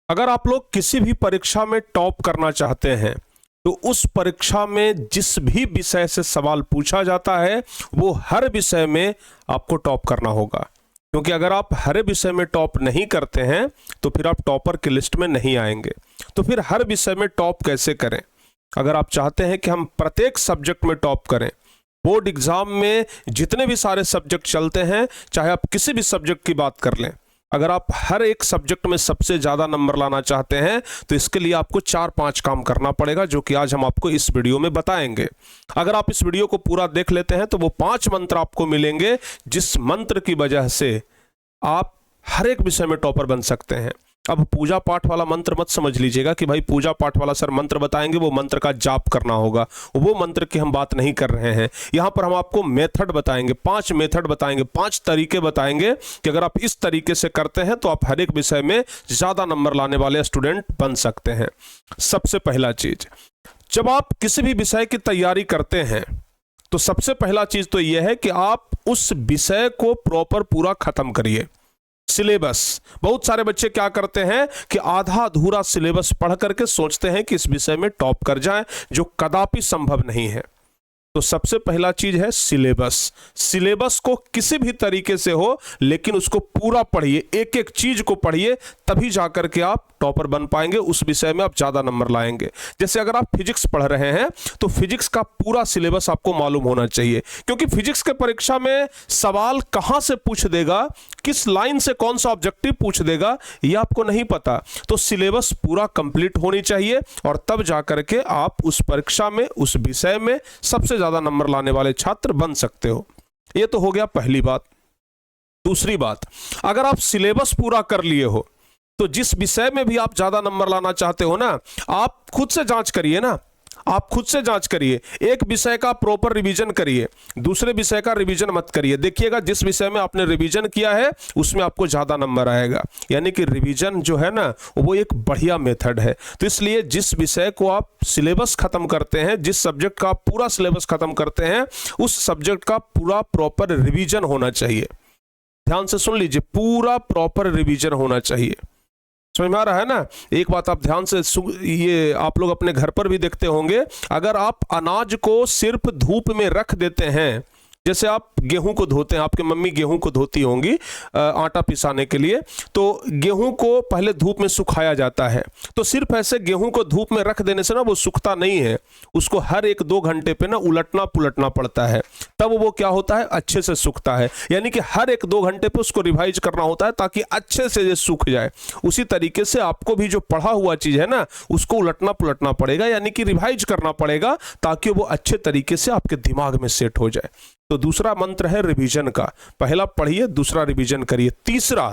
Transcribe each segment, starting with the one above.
अगर आप लोग किसी भी परीक्षा में टॉप करना चाहते हैं तो उस परीक्षा में जिस भी विषय से सवाल पूछा जाता है वो हर विषय में आपको टॉप करना होगा, क्योंकि अगर आप हर विषय में टॉप नहीं करते हैं तो फिर आप टॉपर की लिस्ट में नहीं आएंगे। तो फिर हर विषय में टॉप कैसे करें? अगर आप चाहते हैं कि हम प्रत्येक सब्जेक्ट में टॉप करें, बोर्ड एग्जाम में जितने भी सारे सब्जेक्ट चलते हैं, चाहे आप किसी भी सब्जेक्ट की बात कर लें, अगर आप हर एक सब्जेक्ट में सबसे ज़्यादा नंबर लाना चाहते हैं तो इसके लिए आपको 4-5 काम करना पड़ेगा, जो कि आज हम आपको इस वीडियो में बताएंगे। अगर आप इस वीडियो को पूरा देख लेते हैं तो वो 5 मंत्र आपको मिलेंगे, जिस मंत्र की वजह से आप हर एक विषय में टॉपर बन सकते हैं। अब पूजा पाठ वाला मंत्र मत समझ लीजिएगा कि भाई पूजा पाठ वाला सर मंत्र बताएंगे, वो मंत्र का जाप करना होगा, वो मंत्र की हम बात नहीं कर रहे हैं। यहाँ पर हम आपको मेथड बताएंगे, 5 मेथड बताएंगे, 5 तरीके बताएंगे कि अगर आप इस तरीके से करते हैं तो आप हर एक विषय में ज़्यादा नंबर लाने वाले स्टूडेंट बन सकते हैं। सबसे पहला चीज, जब आप किसी भी विषय की तैयारी करते हैं तो सबसे पहला चीज तो यह है कि आप उस विषय को प्रॉपर पूरा खत्म करिए। सिलेबस, बहुत सारे बच्चे क्या करते हैं कि आधा अधूरा सिलेबस पढ़ करके सोचते हैं कि इस विषय में टॉप कर जाएं, जो कदापि संभव नहीं है। तो सबसे पहला चीज है सिलेबस। सिलेबस को किसी भी तरीके से हो, लेकिन उसको पूरा पढ़िए, एक एक चीज को पढ़िए, तभी जाकर के आप टॉपर बन पाएंगे, उस विषय में आप ज्यादा नंबर लाएंगे। जैसे अगर आप फिजिक्स पढ़ रहे हैं तो फिजिक्स का पूरा सिलेबस आपको मालूम होना चाहिए, क्योंकि फिजिक्स के परीक्षा में सवाल कहां से पूछ देगा, किस लाइन से कौन सा ऑब्जेक्टिव पूछ देगा, ये आपको नहीं पता। तो सिलेबस पूरा कंप्लीट होनी चाहिए और तब जाकर के आप उस परीक्षा में, उस विषय में सबसे ज्यादा नंबर लाने वाले छात्र बन सकते हो। ये तो हो गया पहली बात। दूसरी बात, अगर आप सिलेबस पूरा कर लिए हो तो जिस विषय में भी आप ज्यादा नंबर लाना चाहते हो ना, आप खुद से जांच करिए ना, आप खुद से जांच करिए। एक विषय का प्रॉपर रिवीजन करिए, दूसरे विषय का रिवीजन मत करिए। देखिएगा जिस विषय में आपने रिवीजन किया है उसमें आपको ज्यादा नंबर आएगा। यानी कि रिवीजन जो है ना वो एक बढ़िया मेथड है। तो इसलिए जिस विषय को आप सिलेबस खत्म करते हैं, जिस सब्जेक्ट का आप पूरा सिलेबस खत्म करते हैं, उस सब्जेक्ट का पूरा प्रॉपर रिवीजन होना चाहिए। ध्यान से सुन लीजिए, पूरा प्रॉपर रिवीजन होना चाहिए। समझ में आ रहा है ना? एक बात आप ध्यान से, ये आप लोग अपने घर पर भी देखते होंगे, अगर आप अनाज को सिर्फ धूप में रख देते हैं, जैसे आप गेहूं को धोते हैं, आपके मम्मी गेहूं को धोती होंगी आटा पिसाने के लिए, तो गेहूं को पहले धूप में सुखाया जाता है। तो सिर्फ ऐसे गेहूं को धूप में रख देने से ना वो सूखता नहीं है, उसको हर 1-2 घंटे पे ना उलटना पुलटना पड़ता है, तब वो क्या होता है, अच्छे से सूखता है। यानी कि हर 1-2 घंटे पे उसको रिवाइज करना होता है ताकि अच्छे से ये सूख जाए। उसी तरीके से आपको भी जो पढ़ा हुआ चीज है ना उसको उलटना पुलटना पड़ेगा, यानी कि रिवाइज करना पड़ेगा ताकि वो अच्छे तरीके से आपके दिमाग में सेट हो जाए। तो दूसरा मंत्र है रिवीजन का। पहला पढ़िए, दूसरा रिवीजन करिए, तीसरा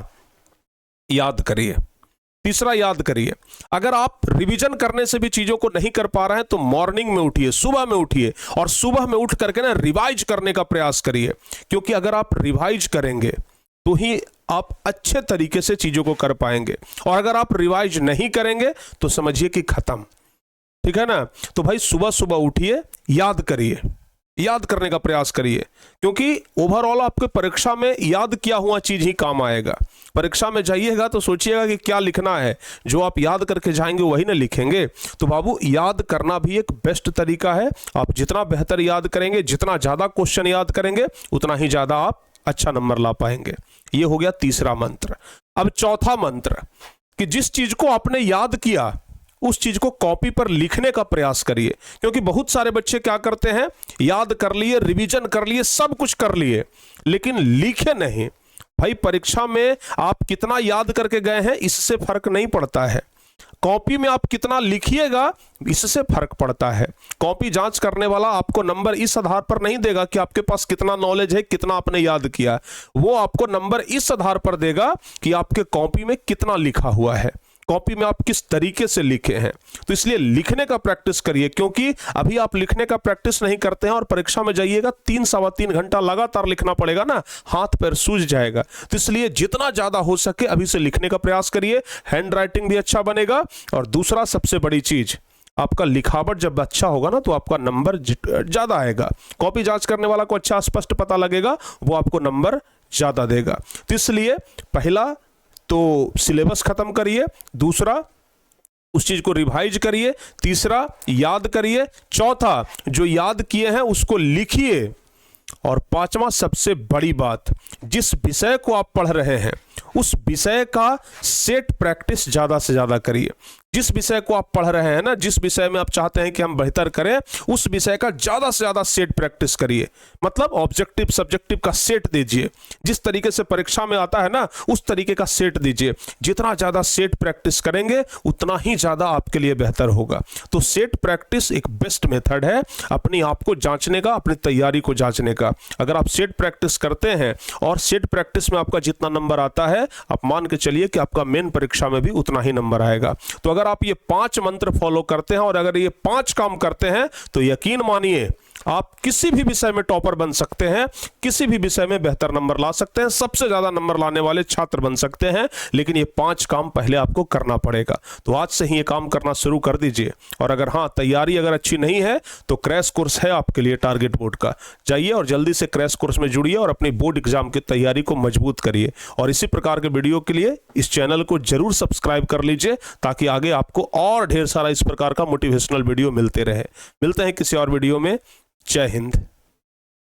याद करिए। तीसरा याद करिए। अगर आप रिवीजन करने से भी चीजों को नहीं कर पा रहे हैं तो मॉर्निंग में उठिए, सुबह में उठिए और सुबह में उठ करके ना रिवाइज करने का प्रयास करिए, क्योंकि अगर आप रिवाइज करेंगे तो ही आप अच्छे तरीके से चीजों को कर पाएंगे, और अगर आप रिवाइज नहीं करेंगे तो समझिए कि खत्म। ठीक है ना? तो भाई सुबह सुबह उठिए, याद करिए, याद करने का प्रयास करिए, क्योंकि ओवरऑल आपके परीक्षा में याद किया हुआ चीज ही काम आएगा। परीक्षा में जाइएगा तो सोचिएगा कि क्या लिखना है, जो आप याद करके जाएंगे वही ना लिखेंगे। तो बाबू याद करना भी एक बेस्ट तरीका है। आप जितना बेहतर याद करेंगे, जितना ज्यादा क्वेश्चन याद करेंगे, उतना ही ज्यादा आप अच्छा नंबर ला पाएंगे। ये हो गया तीसरा मंत्र। अब चौथा मंत्र, कि जिस चीज को आपने याद किया उस चीज को कॉपी पर लिखने का प्रयास करिए, क्योंकि बहुत सारे बच्चे क्या करते हैं, याद कर लिए, रिवीजन कर लिए, सब कुछ कर लिए, लेकिन लिखे नहीं। भाई परीक्षा में आप कितना याद करके गए हैं इससे फर्क नहीं पड़ता है, कॉपी में आप कितना लिखिएगा इससे फर्क पड़ता है। कॉपी जांच करने वाला आपको नंबर इस आधार पर नहीं देगा कि आपके पास कितना नॉलेज है, कितना आपने याद किया, वो आपको नंबर इस आधार पर देगा कि आपके कॉपी में कितना लिखा हुआ है, कॉपी में आप किस तरीके से लिखे हैं। तो इसलिए लिखने का प्रैक्टिस करिए, क्योंकि अभी आप लिखने का प्रैक्टिस नहीं करते हैं और परीक्षा में जाइएगा 3-3.25 घंटा लगातार लिखना पड़ेगा ना, हाथ पैर सूज जाएगा। तो इसलिए जितना ज्यादा हो सके अभी से लिखने का प्रयास करिए, हैंड राइटिंग भी अच्छा बनेगा। और दूसरा सबसे बड़ी चीज, आपका लिखावट जब अच्छा होगा ना तो आपका नंबर ज्यादा आएगा। कॉपी जांच करने वाला को अच्छा स्पष्ट पता लगेगा, वो आपको नंबर ज्यादा देगा। तो इसलिए पहला तो सिलेबस खत्म करिए, दूसरा उस चीज को रिवाइज करिए, तीसरा याद करिए, चौथा जो याद किए हैं उसको लिखिए, और पांचवा सबसे बड़ी बात, जिस विषय को आप पढ़ रहे हैं उस विषय का सेट प्रैक्टिस ज्यादा से ज्यादा करिए। जिस विषय को आप पढ़ रहे हैं ना, जिस विषय में आप चाहते हैं कि हम बेहतर करें, उस विषय का ज्यादा से ज्यादा सेट प्रैक्टिस करिए। मतलब ऑब्जेक्टिव सब्जेक्टिव का सेट दीजिए, जिस तरीके से परीक्षा में आता है ना उस तरीके का सेट दीजिए। जितना ज्यादा सेट प्रैक्टिस करेंगे उतना ही ज्यादा आपके लिए बेहतर होगा। तो सेट प्रैक्टिस एक बेस्ट मेथड है अपनी आप को जांचने का, अपनी तैयारी को जांचने का। अगर आप सेट प्रैक्टिस करते हैं और सेट प्रैक्टिस में आपका जितना नंबर आता है, आप मान के चलिए कि आपका मेन परीक्षा में भी उतना ही नंबर आएगा। तो अगर आप ये 5 मंत्र फॉलो करते हैं और अगर ये 5 काम करते हैं तो यकीन मानिए आप किसी भी विषय में टॉपर बन सकते हैं, किसी भी विषय में बेहतर नंबर ला सकते हैं, सबसे ज्यादा नंबर लाने वाले छात्र बन सकते हैं। लेकिन ये 5 काम पहले आपको करना पड़ेगा। तो आज से ही ये काम करना शुरू कर दीजिए। और अगर हाँ तैयारी अगर अच्छी नहीं है तो क्रैश कोर्स है आपके लिए टारगेट बोर्ड का, जाइए और जल्दी से क्रैश कोर्स में जुड़िए और अपनी बोर्ड एग्जाम की तैयारी को मजबूत करिए। और इसी प्रकार के वीडियो के लिए इस चैनल को जरूर सब्सक्राइब कर लीजिए ताकि आगे आपको और ढेर सारा इस प्रकार का मोटिवेशनल वीडियो मिलते रहे। मिलते हैं किसी और वीडियो में। जय हिंद।